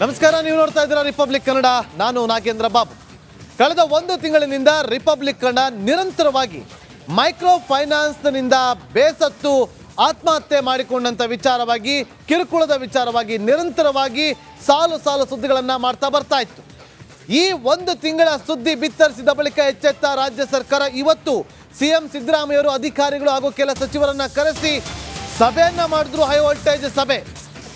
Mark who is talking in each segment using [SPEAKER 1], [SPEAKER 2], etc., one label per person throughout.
[SPEAKER 1] ನಮಸ್ಕಾರ, ನೀವು ನೋಡ್ತಾ ಇದ್ದೀರಾ ರಿಪಬ್ಲಿಕ್ ಕನ್ನಡ. ನಾನು ನಾಗೇಂದ್ರ ಬಾಬು. ಕಳೆದ ಒಂದು ತಿಂಗಳಿನಿಂದ ರಿಪಬ್ಲಿಕ್ ಕನ್ನಡ ನಿರಂತರವಾಗಿ ಮೈಕ್ರೋ ಫೈನಾನ್ಸ್ನಿಂದ ಬೇಸತ್ತು ಆತ್ಮಹತ್ಯೆ ಮಾಡಿಕೊಂಡಂತ ವಿಚಾರವಾಗಿ, ಕಿರುಕುಳದ ವಿಚಾರವಾಗಿ ನಿರಂತರವಾಗಿ ಸಾಲು ಸುದ್ದಿಗಳನ್ನು ಮಾಡ್ತಾ ಬರ್ತಾ ಇತ್ತು. ಈ ಒಂದು ತಿಂಗಳ ಸುದ್ದಿ ಬಿತ್ತರಿಸಿದ ಬಳಿಕ ಎಚ್ಚೆತ್ತ ರಾಜ್ಯ ಸರ್ಕಾರ ಇವತ್ತು ಸಿಎಂ ಸಿದ್ದರಾಮಯ್ಯವರು ಅಧಿಕಾರಿಗಳು ಹಾಗೂ ಕೆಲ ಸಚಿವರನ್ನ ಕರೆಸಿ ಸಭೆಯನ್ನ ಮಾಡಿದ್ರು. ಹೈ ವೋಲ್ಟೇಜ್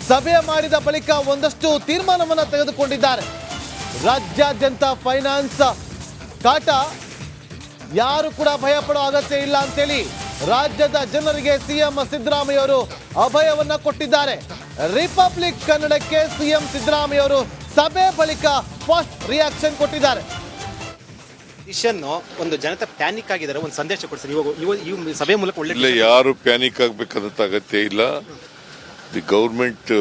[SPEAKER 1] ಸಭೆ ಮಾಡಿದ ಬಳಿಕ ಒಂದಷ್ಟು ತೀರ್ಮಾನವನ್ನು ತೆಗೆದುಕೊಂಡಿದ್ದಾರೆ. ರಾಜ್ಯಾದ್ಯಂತ ಫೈನಾನ್ಸ್ ಕಾಟ, ಯಾರು ಕೂಡ ಭಯ ಪಡೋ ಅಗತ್ಯ ಇಲ್ಲ ಅಂತೇಳಿ ರಾಜ್ಯದ ಜನರಿಗೆ ಸಿಎಂ ಸಿದ್ದರಾಮಯ್ಯವರು ಅಭಯವನ್ನ ಕೊಟ್ಟಿದ್ದಾರೆ. ರಿಪಬ್ಲಿಕ್ ಕನ್ನಡಕ್ಕೆ ಸಿಎಂ ಸಿದ್ದರಾಮಯ್ಯವರು ಸಭೆ ಬಳಿಕ ಫಸ್ಟ್ ರಿಯಾಕ್ಷನ್ ಕೊಟ್ಟಿದ್ದಾರೆ.
[SPEAKER 2] ಒಂದು ಜನತೆ ಪ್ಯಾನಿಕ್ ಆಗಿದ್ದಾರೆ, ಒಂದು ಸಂದೇಶ ಕೊಡ್ತಾರೆ. ಇವಾಗ ಸಭೆ ಮೂಲಕ
[SPEAKER 3] ಒಳ್ಳೆ ಯಾರು ಪ್ಯಾನಿಕ್ ಆಗ್ಬೇಕಂತ ಅಗತ್ಯ ಇಲ್ಲ. ದಿ ಗೌರ್ಮೆಂಟ್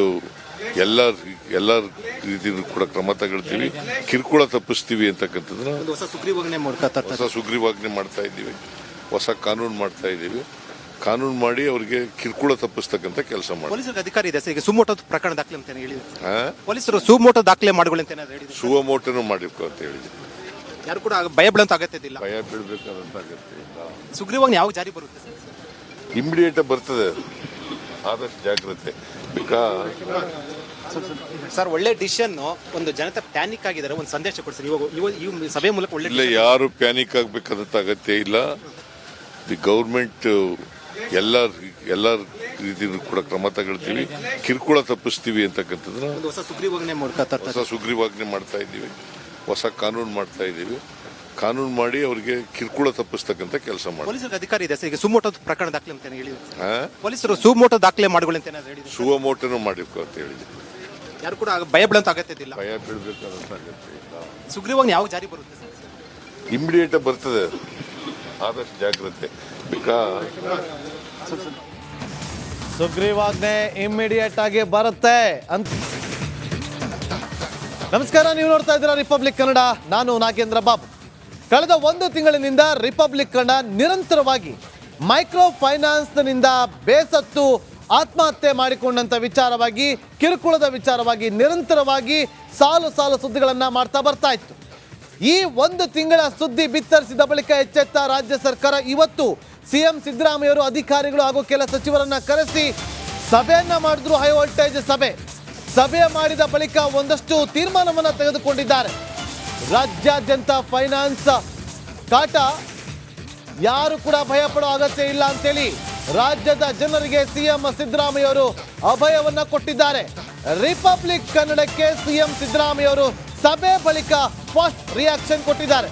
[SPEAKER 3] ಎಲ್ಲ ರೀತಿಯಲ್ಲೂ ಕೂಡ ಕ್ರಮ ತಗೊಳ್ತೀವಿ, ಕಿರುಕುಳ ತಪ್ಪಿಸ್ತೀವಿ ಅಂತಕ್ಕಂಥದ್ದನ್ನ
[SPEAKER 2] ಹೊಸ
[SPEAKER 3] ಸುಗ್ರೀವಾಜ್ಞೆ ಮಾಡ್ತಾ ಇದ್ದೀವಿ, ಹೊಸ ಕಾನೂನು ಮಾಡ್ತಾ ಇದ್ದೀವಿ. ಕಾನೂನು ಮಾಡಿ ಅವರಿಗೆ ಕಿರುಕುಳ ತಪ್ಪಿಸ್ತಕ್ಕಂಥ ಕೆಲಸ ಮಾಡಿ.
[SPEAKER 2] ಪೊಲೀಸರಿಗೆ ಅಧಿಕಾರಿ ಇದೆ ಸರ್. ಈಗ ಸುಮೋಟೋ ಪ್ರಕರಣ ದಾಖಲೆ ಅಂತ ಹೇಳಿದ್ರು ಪೊಲೀಸರು. ಸುಮೋಟೋ ದಾಖಲೆ ಮಾಡಿಕೊಳ್ಳಿ ಅಂತ ಹೇಳಿದ್ರು.
[SPEAKER 3] ಸುವಮೋಟೋನು ಮಾಡಬೇಕು ಅಂತ ಹೇಳಿದ್ರು.
[SPEAKER 2] ಯಾರು ಕೂಡ ಭಯ ಬೀಳಂತ ಅಗತ್ಯ ಇಲ್ಲ.
[SPEAKER 3] ಭಯ ಬೀಳ್ಬೇಕಾದಂತ ಅಗತ್ಯ ಇಲ್ಲ.
[SPEAKER 2] ಸುಗ್ರೀವಾಜ್ಞೆ ಯಾವಾಗ ಜಾರಿ ಬರುತ್ತೆ ಸರ್?
[SPEAKER 3] ಇಮಿಡಿಯೇಟ್ ಬರ್ತದೆ, ಆದಷ್ಟು ಜಾಗ್ರತೆ.
[SPEAKER 2] ಸರ್, ಒಳ್ಳೆ ಡಿಸಿಷನ್. ಒಂದು ಜನತೆ ಪ್ಯಾನಿಕ್ ಆಗಿದ್ದಾರೆ, ಒಂದು ಸಂದೇಶ ಕೊಡ್ತಾರೆ. ಇವಾಗ ಸಭೆ ಮೂಲಕ
[SPEAKER 3] ಒಳ್ಳೆ ಯಾರು ಪ್ಯಾನಿಕ್ ಆಗ್ಬೇಕಂತ ಅಗತ್ಯ ಇಲ್ಲ. ದಿ ಗೌರ್ಮೆಂಟ್ ಎಲ್ಲ ರೀತಿಯಲ್ಲೂ ಕೂಡ ಕ್ರಮ ತಗೊಳ್ತೀವಿ, ಕಿರುಕುಳ ತಪ್ಪಿಸ್ತೀವಿ ಅಂತಕ್ಕಂಥದ್ದನ್ನ
[SPEAKER 2] ಹೊಸ ಸುಗ್ರೀವಾಜ್ಞೆ
[SPEAKER 3] ಮಾಡ್ತಾ ಇದ್ದೀವಿ, ಹೊಸ ಕಾನೂನು ಮಾಡ್ತಾ ಇದ್ದೀವಿ. ಕಾನೂನು ಮಾಡಿ ಅವರಿಗೆ ಕಿರುಕುಳ ತಪ್ಪಿಸ್ತಕ್ಕಂಥ ಕೆಲಸ ಮಾಡಿ.
[SPEAKER 2] ಪೊಲೀಸರಿಗೆ ಅಧಿಕಾರಿ ಇದೆ ಸರ್. ಈಗ ಸುಮೋಟೋ ಪ್ರಕರಣ ದಾಖಲೆ ಅಂತ ಹೇಳಿದ್ರು ಪೊಲೀಸರು. ಸುಮೋಟೋ ದಾಖಲೆ ಮಾಡಿಕೊಳ್ಳಿ ಅಂತ ಹೇಳಿದ್ರು.
[SPEAKER 3] ಸುವಮೋಟೋನು ಮಾಡಬೇಕು ಅಂತ ಹೇಳಿದ್ರು.
[SPEAKER 2] ಯಾರು ಕೂಡ ಭಯ ಬೀಳಂತ ಅಗತ್ಯ ಇಲ್ಲ.
[SPEAKER 3] ಭಯ ಬೀಳ್ಬೇಕಾದಂತ ಅಗತ್ಯ ಇಲ್ಲ.
[SPEAKER 2] ಸುಗ್ರೀವಾಜ್ಞೆ ಯಾವಾಗ ಜಾರಿ ಬರುತ್ತೆ ಸರ್?
[SPEAKER 3] ಇಮಿಡಿಯೇಟ್ ಬರ್ತದೆ, ಆದಷ್ಟು ಜಾಗ್ರತೆ.
[SPEAKER 1] ಸುಗ್ರೀವಾಜ್ಞೆ ಇಮ್ಮಿಡಿಯೇಟ್ ಆಗಿ ಬರುತ್ತೆ ಅಂತ. ನಮಸ್ಕಾರ, ನೀವು ನೋಡ್ತಾ ಇದ್ದೀರಾ ರಿಪಬ್ಲಿಕ್ ಕನ್ನಡ. ನಾನು ನಾಗೇಂದ್ರ ಬಾಬು. ಕಳೆದ ಒಂದು ತಿಂಗಳಿನಿಂದ ರಿಪಬ್ಲಿಕ್ ಕನ್ನಡ ನಿರಂತರವಾಗಿ ಮೈಕ್ರೋ ಫೈನಾನ್ಸ್ನಿಂದ ಬೇಸತ್ತು ಆತ್ಮಹತ್ಯೆ ಮಾಡಿಕೊಂಡಂತ ವಿಚಾರವಾಗಿ, ಕಿರುಕುಳದ ವಿಚಾರವಾಗಿ ನಿರಂತರವಾಗಿ ಸಾಲು ಸುದ್ದಿಗಳನ್ನು ಮಾಡ್ತಾ ಬರ್ತಾ ಇತ್ತು. ಈ ಒಂದು ತಿಂಗಳ ಸುದ್ದಿ ಬಿತ್ತರಿಸಿದ ಬಳಿಕ ಎಚ್ಚೆತ್ತ ರಾಜ್ಯ ಸರ್ಕಾರ ಇವತ್ತು ಸಿಎಂ ಸಿದ್ದರಾಮಯ್ಯವರು ಅಧಿಕಾರಿಗಳು ಹಾಗೂ ಕೆಲ ಸಚಿವರನ್ನ ಕರೆಸಿ ಸಭೆಯನ್ನ ಮಾಡಿದ್ರು. ಹೈ ವೋಲ್ಟೇಜ್ ಸಭೆ ಮಾಡಿದ ಬಳಿಕ ಒಂದಷ್ಟು ತೀರ್ಮಾನವನ್ನು ತೆಗೆದುಕೊಂಡಿದ್ದಾರೆ. ರಾಜ್ಯಾದ್ಯಂತ ಫೈನಾನ್ಸ್ ಕಾಟ, ಯಾರು ಕೂಡ ಭಯ ಪಡೋ ಅಗತ್ಯ ಇಲ್ಲ ಅಂತೇಳಿ ರಾಜ್ಯದ ಜನರಿಗೆ ಸಿಎಂ ಸಿದ್ದರಾಮಯ್ಯವರು ಅಭಯವನ್ನ ಕೊಟ್ಟಿದ್ದಾರೆ. ರಿಪಬ್ಲಿಕ್ ಕನ್ನಡಕ್ಕೆ ಸಿಎಂ ಸಿದ್ದರಾಮಯ್ಯವರು ಸಭೆ ಬಳಿಕ ಫಸ್ಟ್ ರಿಯಾಕ್ಷನ್ ಕೊಟ್ಟಿದ್ದಾರೆ.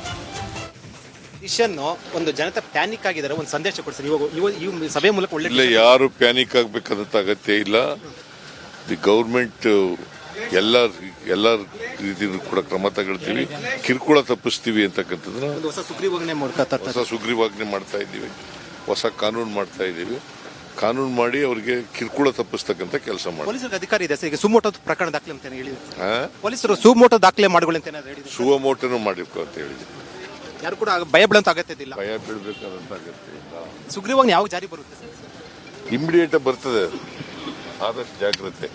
[SPEAKER 2] ಒಂದು ಜನತೆ ಪ್ಯಾನಿಕ್ ಆಗಿದ್ದಾರೆ, ಒಂದು ಸಂದೇಶ ಕೊಡ್ತಾರೆ. ಇವಾಗ ಸಭೆ ಮೂಲಕ
[SPEAKER 3] ಒಳ್ಳೆ ಯಾರು ಪ್ಯಾನಿಕ್ ಆಗ್ಬೇಕಂತ ಅಗತ್ಯ ಇಲ್ಲ. ದಿ ಗೌರ್ಮೆಂಟ್ ಎಲ್ಲ ರೀತಿಯಲ್ಲೂ ಕೂಡ ಕ್ರಮ ತಗೊಳ್ತೀವಿ, ಕಿರುಕುಳ ತಪ್ಪಿಸ್ತೀವಿ ಅಂತಕ್ಕಂಥದ್ದನ್ನ
[SPEAKER 2] ಹೊಸ
[SPEAKER 3] ಸುಗ್ರೀವಾಜ್ಞೆ ಮಾಡ್ತಾ ಇದ್ದೀವಿ, ಹೊಸ ಕಾನೂನು ಮಾಡ್ತಾ ಇದ್ದೀವಿ. ಕಾನೂನು ಮಾಡಿ ಅವರಿಗೆ ಕಿರುಕುಳ ತಪ್ಪಿಸ್ತಕ್ಕಂಥ ಕೆಲಸ ಮಾಡಿ.
[SPEAKER 2] ಪೊಲೀಸರಿಗೆ ಅಧಿಕಾರಿ ಇದೆ ಸರ್. ಈಗ ಸುಮೋಟೋ ಪ್ರಕರಣ ದಾಖಲೆ ಅಂತ ಹೇಳಿದ್ರು ಪೊಲೀಸರು. ಸುಮೋಟೋ ದಾಖಲೆ ಮಾಡಿಕೊಳ್ಳಿ ಅಂತ ಹೇಳಿದ್ರು.
[SPEAKER 3] ಸುವಮೋಟೋನು ಮಾಡಬೇಕು ಅಂತ ಹೇಳಿದ್ರು.
[SPEAKER 2] ಯಾರು ಕೂಡ ಭಯ ಬೀಳಂತ ಅಗತ್ಯ ಇಲ್ಲ.
[SPEAKER 3] ಭಯ ಬೀಳ್ಬೇಕಾದಂತ ಅಗತ್ಯ ಇಲ್ಲ.
[SPEAKER 2] ಸುಗ್ರೀವಾಜ್ಞೆ ಯಾವಾಗ ಜಾರಿ ಬರುತ್ತೆ ಸರ್?
[SPEAKER 3] ಇಮಿಡಿಯೇಟ್ ಬರ್ತದೆ, ಆದಷ್ಟು ಜಾಗ್ರತೆ.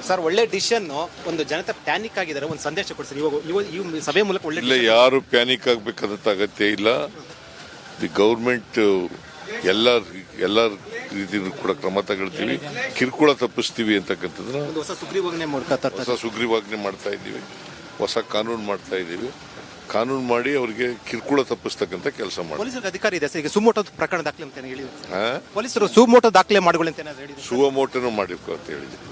[SPEAKER 2] ಸರ್, ಒಳ್ಳೆ ಡಿಸಿಷನ್. ಒಂದು ಜನತೆ ಪ್ಯಾನಿಕ್ ಆಗಿದ್ದಾರೆ, ಒಂದು ಸಂದೇಶ ಕೊಡ್ತಾರೆ. ಇವಾಗ ಸಭೆ ಮೂಲಕ
[SPEAKER 3] ಒಳ್ಳೆ ಯಾರು ಪ್ಯಾನಿಕ್ ಆಗ್ಬೇಕಂತ ಅಗತ್ಯ ಇಲ್ಲ. ದಿ ಗೌರ್ಮೆಂಟ್ ಎಲ್ಲ ರೀತಿಯಲ್ಲೂ ಕೂಡ ಕ್ರಮ ತಗೊಳ್ತೀವಿ, ಕಿರುಕುಳ ತಪ್ಪಿಸ್ತೀವಿ ಅಂತಕ್ಕಂಥದ್ದನ್ನ
[SPEAKER 2] ಹೊಸ
[SPEAKER 3] ಸುಗ್ರೀವಾಜ್ಞೆ ಮಾಡ್ತಾ ಇದ್ದೀವಿ, ಹೊಸ ಕಾನೂನು ಮಾಡ್ತಾ ಇದ್ದೀವಿ. ಕಾನೂನು ಮಾಡಿ ಅವರಿಗೆ ಕಿರುಕುಳ ತಪ್ಪಿಸ್ತಕ್ಕಂಥ ಕೆಲಸ ಮಾಡಿ.
[SPEAKER 2] ಪೊಲೀಸರಿಗೆ ಅಧಿಕಾರಿ ಇದೆ ಸರ್. ಈಗ ಸುಮೋಟೋ ಪ್ರಕರಣ ದಾಖಲೆ ಅಂತ ಹೇಳಿದ್ರು ಪೊಲೀಸರು. ಸುಮೋಟೋ ದಾಖಲೆ ಮಾಡಿಕೊಳ್ಳಿ ಅಂತ ಹೇಳಿದ್ರು.
[SPEAKER 3] ಸುವಮೋಟೋನು ಮಾಡಬೇಕು ಅಂತ ಹೇಳಿದ್ರು.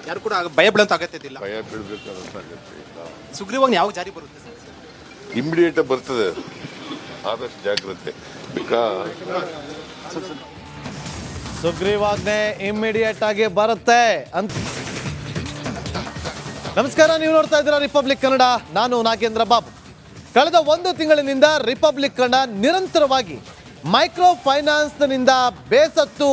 [SPEAKER 2] ಯಾರು ಕೂಡ ಭಯ ಬೀಳಂತ ಅಗತ್ಯ ಇಲ್ಲ.
[SPEAKER 3] ಭಯ ಬೀಳ್ಬೇಕಾದಂತ ಅಗತ್ಯ ಇಲ್ಲ.
[SPEAKER 2] ಸುಗ್ರೀವಾಜ್ಞೆ ಯಾವಾಗ ಜಾರಿ ಬರುತ್ತೆ ಸರ್?
[SPEAKER 3] ಇಮಿಡಿಯೇಟ್ ಬರ್ತದೆ, ಆದಷ್ಟು ಜಾಗ್ರತೆ.
[SPEAKER 1] ಸುಗ್ರೀವಾಜ್ಞೆ ಇಮ್ಮಿಡಿಯೇಟ್ ಆಗಿ ಬರುತ್ತೆ ಅಂತ. ನಮಸ್ಕಾರ, ನೀವು ನೋಡ್ತಾ ಇದ್ದೀರಾ ರಿಪಬ್ಲಿಕ್ ಕನ್ನಡ. ನಾನು ನಾಗೇಂದ್ರ ಬಾಬು. ಕಳೆದ ಒಂದು ತಿಂಗಳಿನಿಂದ ರಿಪಬ್ಲಿಕ್ ಕನ್ನಡ ನಿರಂತರವಾಗಿ ಮೈಕ್ರೋ ಫೈನಾನ್ಸ್ನಿಂದ ಬೇಸತ್ತು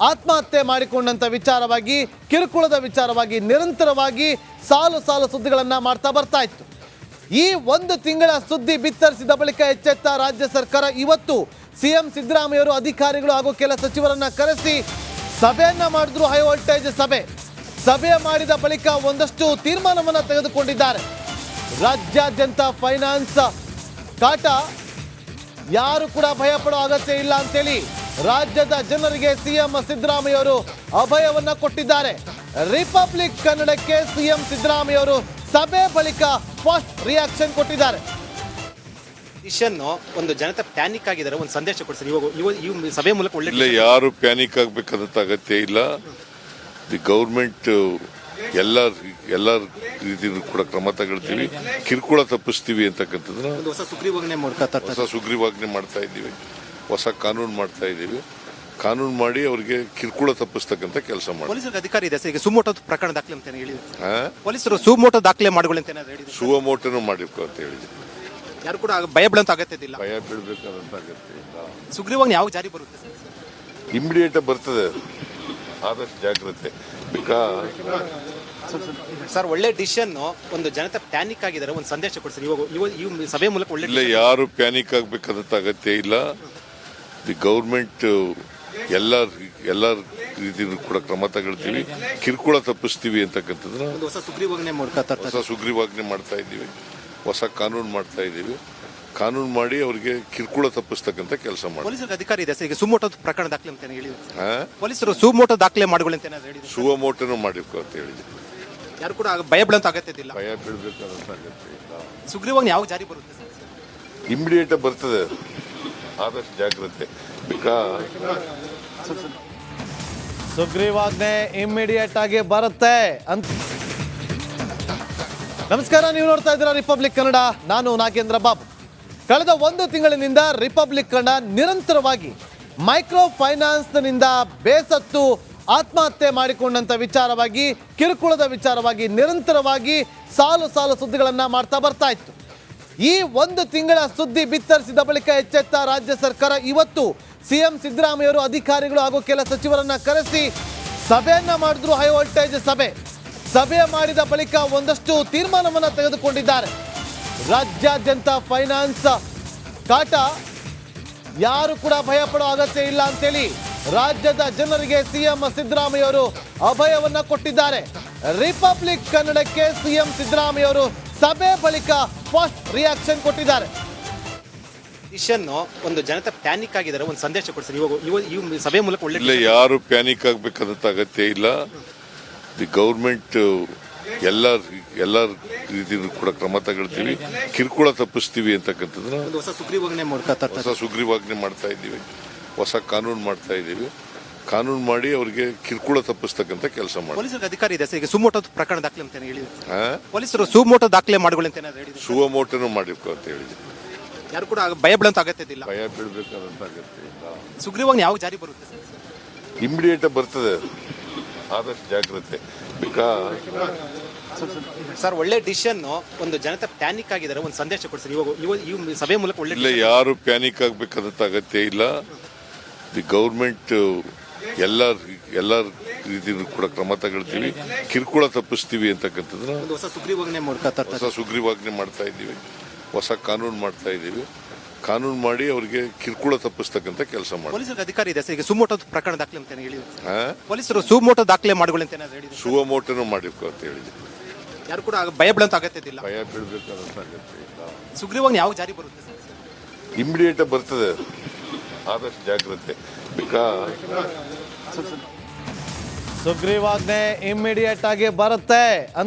[SPEAKER 1] ಆತ್ಮಹತ್ಯೆ ಮಾಡಿಕೊಂಡಂತ ವಿಚಾರವಾಗಿ, ಕಿರುಕುಳದ ವಿಚಾರವಾಗಿ ನಿರಂತರವಾಗಿ ಸಾಲು ಸುದ್ದಿಗಳನ್ನು ಮಾಡ್ತಾ ಬರ್ತಾ ಇತ್ತು. ಈ ಒಂದು ತಿಂಗಳ ಸುದ್ದಿ ಬಿತ್ತರಿಸಿದ ಬಳಿಕ ಎಚ್ಚೆತ್ತ ರಾಜ್ಯ ಸರ್ಕಾರ ಇವತ್ತು ಸಿಎಂ ಸಿದ್ದರಾಮಯ್ಯವರು ಅಧಿಕಾರಿಗಳು ಹಾಗೂ ಕೆಲ ಸಚಿವರನ್ನ ಕರೆಸಿ ಸಭೆಯನ್ನ ಮಾಡಿದ್ರು. ಹೈ ವೋಲ್ಟೇಜ್ ಸಭೆ ಮಾಡಿದ ಬಳಿಕ ಒಂದಷ್ಟು ತೀರ್ಮಾನವನ್ನು ತೆಗೆದುಕೊಂಡಿದ್ದಾರೆ. ರಾಜ್ಯಾದ್ಯಂತ ಫೈನಾನ್ಸ್ ಕಾಟ, ಯಾರು ಕೂಡ ಭಯ ಪಡೋ ಅಗತ್ಯ ಇಲ್ಲ ಅಂತೇಳಿ ರಾಜ್ಯದ ಜನರಿಗೆ ಸಿಎಂ ಸಿದ್ದರಾಮಯ್ಯ ಅವರು ಅಭಯವನ್ನ ಕೊಟ್ಟಿದ್ದಾರೆ. ರಿಪಬ್ಲಿಕ್ ಕನ್ನಡಕ್ಕೆ ಸಿಎಂ ಸಿದ್ದರಾಮಯ್ಯ ಅವರು ಸಭೆ ಬಳಿಕ ಫಸ್ಟ್ ರಿಯಾಕ್ಷನ್ ಕೊಟ್ಟಿದ್ದಾರೆ.
[SPEAKER 2] ಡಿಸಿಷನ್ ಒಂದು ಜನತೆ ಪ್ಯಾನಿಕ್ ಆಗಿದ್ದಾರೆ, ಒಂದು ಸಂದೇಶ ಕೊಡ್ತಾರೆ ಈ ಸಭೆ ಮೂಲಕ ಒಳ್ಳೆ
[SPEAKER 3] ಇಲ್ಲ, ಯಾರು ಪ್ಯಾನಿಕ್ ಆಗ್ಬೇಕಾದಂತ ಅಗತ್ಯ ಇಲ್ಲ. ದಿ ಗೌರ್ಮೆಂಟ್ ಎಲ್ಲ ರೀತಿಯಲ್ಲೂ ಕೂಡ ಕ್ರಮ ತಗೊಳ್ತೀವಿ, ಕಿರುಕುಳ ತಪ್ಪಿಸ್ತೀವಿ ಅಂತಕ್ಕಂಥದ್ದನ್ನ
[SPEAKER 2] ಒಂದು ಹೊಸ ಸುಗ್ರೀವಾಜ್ಞೆ ಮೂಲಕ ತರ್ತಾರೆ.
[SPEAKER 3] ಹೊಸ ಸುಗ್ರೀವಾಜ್ಞೆ ಮಾಡ್ತಾ ಇದ್ದೀವಿ, ಹೊಸ ಕಾನೂನು ಮಾಡ್ತಾ ಇದ್ದೀವಿ. ಕಾನೂನು ಮಾಡಿ ಅವರಿಗೆ ಕಿರುಕುಳ ತಪ್ಪಿಸ್ತಕ್ಕಂಥ ಕೆಲಸ ಮಾಡಿ.
[SPEAKER 2] ಪೊಲೀಸರಿಗೆ ಅಧಿಕಾರ ಇದೆ ಸರ್, ಈಗ ಸುಮೋಟೋ ಪ್ರಕರಣ ದಾಖಲೆ ಅಂತ ಹೇಳಿದ್ರು ಪೊಲೀಸರು, ಸುಮೋಟೋ ದಾಖಲೆ ಮಾಡಿಕೊಳ್ಳಿ ಅಂತ ಏನಾದ್ರು ಹೇಳಿದ್ರು.
[SPEAKER 3] ಸುವಮೋಟನು ಮಾಡಿರ್ಕೋ ಅಂತ ಹೇಳಿದ್ವಿ.
[SPEAKER 2] ಯಾರು ಕೂಡ ಭಯ ಬೀಳಂತ ಅಗತ್ಯ ಇಲ್ಲ.
[SPEAKER 3] ಭಯ ಬೀಳ್ಬೇಕಾದಂತ ಅಗತ್ಯ ಇಲ್ಲ.
[SPEAKER 2] ಸುಗ್ರೀವಾಜ್ಞೆ ಯಾವ ಜಾರಿ ಬರುತ್ತೆ ಸರ್?
[SPEAKER 3] ಇಮಿಡಿಯೇಟ್ ಬರ್ತದೆ, ಆದಷ್ಟು ಜಾಗ್ರತೆ.
[SPEAKER 2] ಸರ್ ಒಳ್ಳೆ ಡಿಸಿಷನ್ ಒಂದು ಜನತೆ ಪ್ಯಾನಿಕ್ ಆಗಿದ್ದಾರೆ, ಒಂದು ಸಂದೇಶ ಕೊಡ್ತಾರೆ ಈ ಸಭೆ ಮೂಲಕ ಒಳ್ಳೆ
[SPEAKER 3] ಇಲ್ಲ, ಯಾರು ಪ್ಯಾನಿಕ್ ಆಗ್ಬೇಕಾದಂತ ಅಗತ್ಯ ಇಲ್ಲ. ದಿ ಗೌರ್ಮೆಂಟ್ ಎಲ್ಲ ರೀತಿಯಲ್ಲೂ ಕೂಡ ಕ್ರಮ ತಗೊಳ್ತೀವಿ, ಕಿರುಕುಳ ತಪ್ಪಿಸ್ತೀವಿ ಅಂತಕ್ಕಂಥದ್ದನ್ನ
[SPEAKER 2] ಒಂದು ಹೊಸ ಸುಗ್ರೀವಾಜ್ಞೆ ಮೂಲಕ ತರ್ತಾರೆ.
[SPEAKER 3] ಹೊಸ ಸುಗ್ರೀವಾಜ್ಞೆ ಮಾಡ್ತಾ ಇದ್ದೀವಿ, ಹೊಸ ಕಾನೂನು ಮಾಡ್ತಾ ಇದ್ದೀವಿ. ಕಾನೂನು ಮಾಡಿ ಅವರಿಗೆ ಕಿರುಕುಳ ತಪ್ಪಿಸ್ತಕ್ಕಂಥ ಕೆಲಸ ಮಾಡಿ.
[SPEAKER 2] ಪೊಲೀಸರಿಗೆ ಅಧಿಕಾರ ಇದೆ ಸರ್, ಈಗ ಸುಮೋಟೋ ಪ್ರಕರಣ ದಾಖಲೆ ಅಂತ ಹೇಳಿದ್ರು ಪೊಲೀಸರು, ಸುಮೋಟೋ ದಾಖಲೆ ಮಾಡಿಕೊಳ್ಳಿ ಅಂತ ಏನಾದ್ರು ಹೇಳಿದ್ರು.
[SPEAKER 3] ಸುವಮೋಟನು ಮಾಡಿರ್ಕೋ ಅಂತ ಹೇಳಿದ್ವಿ.
[SPEAKER 2] ಯಾರು ಕೂಡ ಭಯ ಬೀಳಂತ ಅಗತ್ಯ ಇಲ್ಲ.
[SPEAKER 3] ಭಯ ಬೀಳ್ಬೇಕಾದಂತ ಅಗತ್ಯ ಇಲ್ಲ.
[SPEAKER 2] ಸುಗ್ರೀವಾಜ್ಞೆ ಯಾವ ಜಾರಿ ಬರುತ್ತೆ ಸರ್?
[SPEAKER 3] ಇಮಿಡಿಯೇಟ್ ಬರ್ತದೆ, ಆದಷ್ಟು ಜಾಗ್ರತೆ.
[SPEAKER 1] ಸುಗ್ರೀವಾಜ್ಞೆ ಇಮ್ಮಿಡಿಯೇಟ್ ಆಗಿ ಬರುತ್ತೆ ಅಂತ. ನಮಸ್ಕಾರ, ನೀವು ನೋಡ್ತಾ ಇದ್ದೀರಾ ರಿಪಬ್ಲಿಕ್ ಕನ್ನಡ, ನಾನು ನಾಗೇಂದ್ರ ಬಾಬು. ಕಳೆದ 1 ತಿಂಗಳಿನಿಂದ ರಿಪಬ್ಲಿಕ್ ಕನ್ನಡ ನಿರಂತರವಾಗಿ ಮೈಕ್ರೋ ಫೈನಾನ್ಸ್ನಿಂದ ಬೇಸತ್ತು ಆತ್ಮಹತ್ಯೆ ಮಾಡಿಕೊಂಡಂತ ವಿಚಾರವಾಗಿ, ಕಿರುಕುಳದ ವಿಚಾರವಾಗಿ ನಿರಂತರವಾಗಿ ಸಾಲು ಸುದ್ದಿಗಳನ್ನ ಮಾಡ್ತಾ ಬರ್ತಾ ಇತ್ತು. ಈ 1 ತಿಂಗಳ ಸುದ್ದಿ ಬಿತ್ತರಿಸಿದ ಬಳಿಕ ಎಚ್ಚೆತ್ತ ರಾಜ್ಯ ಸರ್ಕಾರ ಇವತ್ತು ಸಿಎಂ ಸಿದ್ದರಾಮಯ್ಯ ಅವರು ಅಧಿಕಾರಿಗಳು ಹಾಗೂ ಕೆಲ ಸಚಿವರನ್ನ ಕರೆಸಿ ಸಭೆಯನ್ನ ಮಾಡಿದ್ರು. ಹೈ ವೋಲ್ಟೇಜ್ ಸಭೆ ಮಾಡಿದ ಬಳಿಕ ಒಂದಷ್ಟು ತೀರ್ಮಾನವನ್ನು ತೆಗೆದುಕೊಂಡಿದ್ದಾರೆ. ರಾಜ್ಯಾದ್ಯಂತ ಫೈನಾನ್ಸ್ ಕಾಟ, ಯಾರು ಕೂಡ ಭಯ ಪಡೋ ಅಗತ್ಯ ಇಲ್ಲ ಅಂತೇಳಿ ರಾಜ್ಯದ ಜನರಿಗೆ ಸಿಎಂ ಸಿದ್ದರಾಮಯ್ಯ ಅವರು ಅಭಯವನ್ನ ಕೊಟ್ಟಿದ್ದಾರೆ. ರಿಪಬ್ಲಿಕ್ ಕನ್ನಡಕ್ಕೆ ಸಿಎಂ ಸಿದ್ದರಾಮಯ್ಯ ಅವರು ಸಭೆ ಬಳಿಕ ಫಸ್ಟ್ ರಿಯಾಕ್ಷನ್ ಕೊಟ್ಟಿದ್ದಾರೆ.
[SPEAKER 2] ಡಿಸಿಷನ್ ಒಂದು ಜನತೆ ಪ್ಯಾನಿಕ್ ಆಗಿದ್ದಾರೆ, ಒಂದು ಸಂದೇಶ ಕೊಡ್ತಾರೆ ಈ ಸಭೆ ಮೂಲಕ ಒಳ್ಳೆ
[SPEAKER 3] ಇಲ್ಲ, ಯಾರು ಪ್ಯಾನಿಕ್ ಆಗ್ಬೇಕಾದಂತ ಅಗತ್ಯ ಇಲ್ಲ. ದಿ ಗೌರ್ಮೆಂಟ್ ಎಲ್ಲ ರೀತಿಯಲ್ಲೂ ಕೂಡ ಕ್ರಮ ತಗೊಳ್ತೀವಿ, ಕಿರುಕುಳ ತಪ್ಪಿಸ್ತೀವಿ ಅಂತಕ್ಕಂಥದ್ದನ್ನ
[SPEAKER 2] ಒಂದು ಹೊಸ ಸುಗ್ರೀವಾಜ್ಞೆ ಮೂಲಕ ತರ್ತಾರೆ.
[SPEAKER 3] ಹೊಸ ಸುಗ್ರೀವಾಜ್ಞೆ ಮಾಡ್ತಾ ಇದ್ದೀವಿ, ಹೊಸ ಕಾನೂನು ಮಾಡ್ತಾ ಇದ್ದೀವಿ. ಕಾನೂನು ಮಾಡಿ ಅವರಿಗೆ ಕಿರುಕುಳ ತಪ್ಪಿಸ್ತಕ್ಕಂಥ ಕೆಲಸ ಮಾಡಿ.
[SPEAKER 2] ಪೊಲೀಸರಿಗೆ ಅಧಿಕಾರ ಇದೆ ಸರ್, ಈಗ ಸುಮೋಟೋ ಪ್ರಕರಣ ದಾಖಲೆ ಅಂತ ಹೇಳಿದ್ರು ಪೊಲೀಸರು, ಸುಮೋಟೋ ದಾಖಲೆ ಮಾಡಿಕೊಳ್ಳಿ ಅಂತ ಏನಾದ್ರು ಹೇಳಿದ್ರು.
[SPEAKER 3] ಸುವಮೋಟನು ಮಾಡಿರ್ಕೋ ಅಂತ ಹೇಳಿದ್ವಿ.
[SPEAKER 2] ಯಾರು ಕೂಡ ಭಯ ಬೀಳಂತ ಅಗತ್ಯ ಇಲ್ಲ.
[SPEAKER 3] ಭಯ ಬೀಳ್ಬೇಕಾದಂತ ಅಗತ್ಯ ಇಲ್ಲ.
[SPEAKER 2] ಸುಗ್ರೀವಾಜ್ಞೆ ಯಾವ ಜಾರಿ ಬರುತ್ತೆ ಸರ್?
[SPEAKER 3] ಇಮಿಡಿಯೇಟ್ ಬರ್ತದೆ, ಆದಷ್ಟು ಜಾಗ್ರತೆ.
[SPEAKER 2] ಸರ್ ಒಳ್ಳೆ ಡಿಸಿಷನ್ ಒಂದು ಜನತೆ ಪ್ಯಾನಿಕ್ ಆಗಿದ್ದಾರೆ, ಒಂದು ಸಂದೇಶ ಕೊಡ್ತಾರೆ ಈ ಸಭೆ ಮೂಲಕ ಒಳ್ಳೆ
[SPEAKER 3] ಇಲ್ಲ, ಯಾರು ಪ್ಯಾನಿಕ್ ಆಗ್ಬೇಕಾದಂತ ಅಗತ್ಯ ಇಲ್ಲ. ದಿ ಗೌರ್ಮೆಂಟ್ ಎಲ್ಲ ರೀತಿಯಲ್ಲೂ ಕೂಡ ಕ್ರಮ ತಗೊಳ್ತೀವಿ, ಕಿರುಕುಳ ತಪ್ಪಿಸ್ತೀವಿ ಅಂತಕ್ಕಂಥದ್ದನ್ನ
[SPEAKER 2] ಒಂದು ಹೊಸ ಸುಗ್ರೀವಾಜ್ಞೆ ಮೂಲಕ ತರ್ತಾರೆ.
[SPEAKER 3] ಹೊಸ ಸುಗ್ರೀವಾಜ್ಞೆ ಮಾಡ್ತಾ ಇದ್ದೀವಿ, ಹೊಸ ಕಾನೂನು ಮಾಡ್ತಾ ಇದ್ದೀವಿ. ಕಾನೂನು ಮಾಡಿ ಅವರಿಗೆ ಕಿರುಕುಳ ತಪ್ಪಿಸ್ತಕ್ಕಂಥ ಕೆಲಸ ಮಾಡಿ.
[SPEAKER 2] ಪೊಲೀಸರಿಗೆ ಅಧಿಕಾರ ಇದೆ ಸರ್, ಈಗ ಸುಮೋಟೋ ಪ್ರಕರಣ ದಾಖಲೆ ಅಂತ ಹೇಳಿದ್ರು ಪೊಲೀಸರು, ಸುಮೋಟೋ ದಾಖಲೆ ಮಾಡಿಕೊಳ್ಳಿ ಅಂತ ಏನಾದ್ರು ಹೇಳಿದ್ರು.
[SPEAKER 3] ಸುವಮೋಟನು ಮಾಡಿರ್ಕೋ ಅಂತ ಹೇಳಿದ್ವಿ.
[SPEAKER 2] ಯಾರು ಕೂಡ ಭಯ ಬೀಳಂತ ಅಗತ್ಯ ಇಲ್ಲ.
[SPEAKER 3] ಭಯ ಬೀಳ್ಬೇಕಾದಂತ ಅಗತ್ಯ ಇಲ್ಲ.
[SPEAKER 2] ಸುಗ್ರೀವಾಜ್ಞೆ ಯಾವ ಜಾರಿ ಬರುತ್ತೆ ಸರ್?
[SPEAKER 3] ಇಮಿಡಿಯೇಟ್ ಬರ್ತದೆ, ಆದಷ್ಟು ಜಾಗ್ರತೆ.
[SPEAKER 1] ಸುಗ್ರೀವಾಜ್ಞೆ ಇಮ್ಮಿಡಿಯೇಟ್ ಆಗಿ ಬರುತ್ತೆ ಅಂತ.